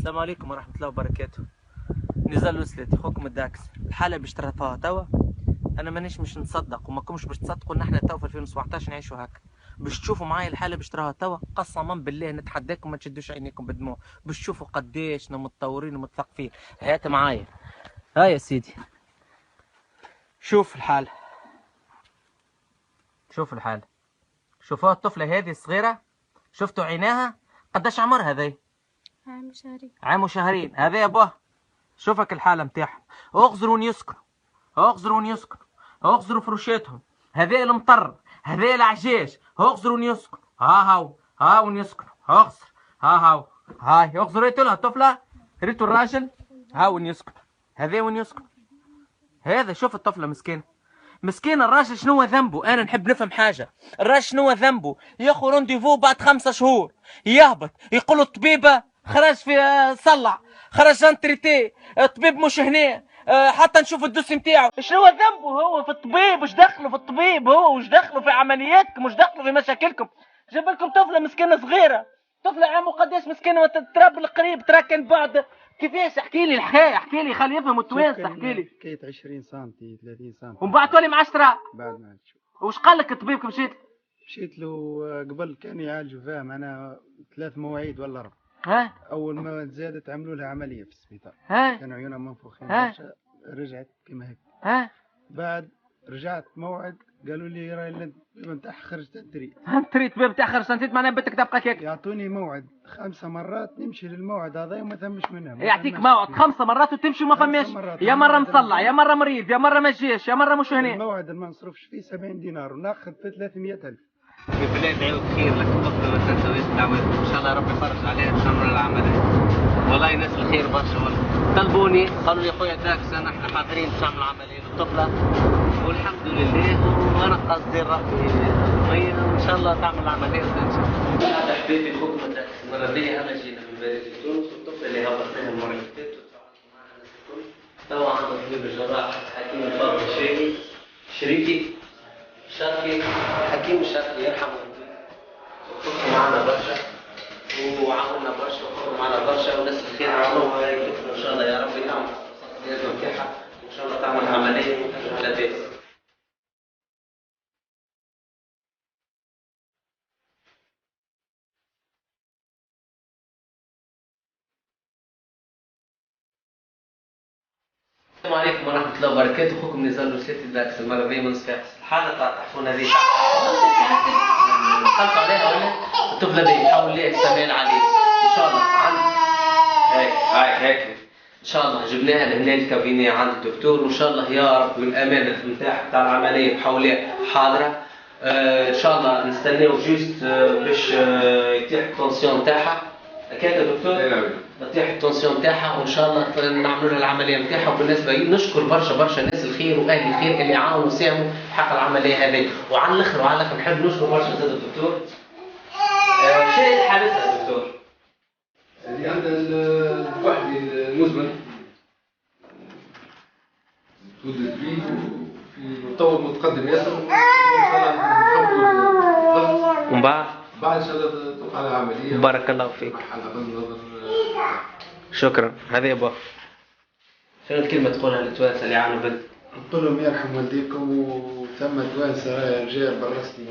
السلام عليكم ورحمة الله وبركاته. نزال وصلت اخوكم الداكس. الحالة باش ترفعوها توا. انا مانيش مش نصدق وماكمش باش تصدقوا ان احنا توا في 2017 نعيشوا هكا. باش تشوفوا معايا الحالة باش تراها توا، قسما بالله نتحداكم ما تشدوش عينيكم بالدموع، باش تشوفوا قديش متطورين ومتثقفين. هات معايا. ها يا سيدي. شوف الحالة. شوف الحالة. شوفوا الطفلة هذه الصغيرة. شفتوا عيناها؟ قداش عمرها ذي؟ عام وشهرين. عام وشهرين. هذا يا باه. شوفك الحالة متاعهم. اغزروا يسكنوا. اغزروا يسكنوا. اغزروا فروشاتهم. هذا المطر. هذا العجاج. اغزروا يسكنوا. هاو يسكنوا. اغزر. هاو. هاي اغزروا. ريتوا لها الطفلة؟ ريتوا الراجل؟ هاو يسكنوا. هذا وين يسكن؟ هذا شوف الطفلة مسكينة. مسكين الراجل شنو ذنبه؟ انا نحب نفهم حاجه. الراجل شنو ذنبه؟ ياخذ رونديفو بعد 5 شهور، يهبط يقول له الطبيبه خرج في صلع، خرج انتريتي، الطبيب مش هنا، حتى نشوف الدوسي نتاعو. شنو ذنبه هو في الطبيب؟ وش دخله في الطبيب هو؟ وش دخله في عملياتكم؟ وش دخله في مشاكلكم؟ جاب لكم طفله مسكينه صغيره، طفله عمره قداش مسكينه وتتربى القريب تراكن بعد. كيفاش؟ احكي لي الحكايه، احكي لي، خلي يفهموا التوانسه، احكي لي. حكاية 20 سم 30 سم. ومن بعد تولي مع شراء. بعد ما نشوف. وش قال لك الطبيب كي مشيت؟ مشيت له قبل كان يعالجوا فاهم انا 3 مواعيد ولا 4. ها؟ اول ما زادت عملوا لها عمليه في السبيطار. ها؟ كانوا عيونها منفوخين برشا. رجعت كما هيك. ها؟ بعد رجعت موعد قالوا لي راهي الطبيب نتاعها خرجت التريت. تريد طبيب تاخر سنتين معناها بنتك تبقى هيك. يعطوني موعد 5 مرات نمشي للموعد هذا وما ثمش منها. يعطيك موعد 5 مرات وتمشي وما فماش. يا مره مصلع، يا مره مريض، يا مره ما جاش، يا مره مش هنا. الموعد اللي ما نصرفش فيه 70 دينار وناخذ في 300,000. في بلاد عيود خير لك الطفله ما تنساويش دعواتكم، ان شاء الله ربي يفرج عليها باش نعملوا العمليه. والله ناس الخير برشا والله. طلبوني قالوا لي خويا داكس احنا حاضرين باش نعمل عمليه للطفله والحمد لله، وانا قاصدين ربي مية وان شاء الله تعمل العمليه وتنجح. هذا حبيبي خوكم داكس. المره دي انا جينا من بلاد تونس والطفله اللي هبطناها المره اللي فاتت وتعاونوا معنا الناس الكل. توا عندنا طبيب الجراح حكيم الفاضل شريكي شرقي، حكيم الشرقي يرحمه وخذوا معنا برشا وعاونا برشا وخذوا معنا برشا وناس الخير عاونوها يكفوا ان شاء الله يا رب يعمل الصحة نتاعها وان شاء الله تعمل عملية على باس. السلام عليكم ورحمة الله وبركاته. اخوكم نزال وسلاتي داكس. المرة دي من صفاقس. الحالة تاع تحفون هذه دخلتوا عليها ولا؟ الطفلة دي نحاول ليه السماء عليه ان شاء الله. هيك ان شاء الله جبناها لهنا الكابينيه عند الدكتور وان شاء الله يا رب بالامانه تاع العمليه بحولها حاضره. ان شاء الله نستناو جوست باش يتيح التونسيون تاعها. هكاك يا دكتور؟ تطيح التونسيون تاعها وان شاء الله نعملوا لها العمليه نتاعها. وبالنسبه لي نشكر برشا ناس الخير واهل الخير اللي عاونوا وساهموا في حق العمليه هذه. وعلى الاخر نحب نشكر برشا زاد الدكتور. شنو هي حالتها يا دكتور؟ اللي عندها الكحلي المزمن تولد فيه في تطور متقدم ياسر وان شاء الله نحاولوا ومن بعد ان شاء الله توقع على عمليه. بارك الله فيك. على النظر. شكرا. هذا يا بابا. شنو الكلمة تقولها للتوانسة اللي عانوا بنت؟ نقول لهم يرحم والديكم وثم توانسة رجال بالرسمي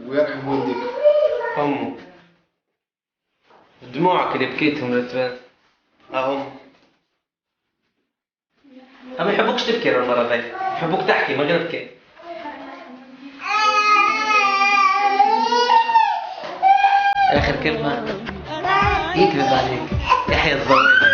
ويرحم والديكم. هم دموعك اللي بكيتهم للتوانسة هم ما يحبوكش تبكي المرة ذي، يحبوك تحكي من غير بكي. آخر كلمة يكذب عليك يحيى الزوالي.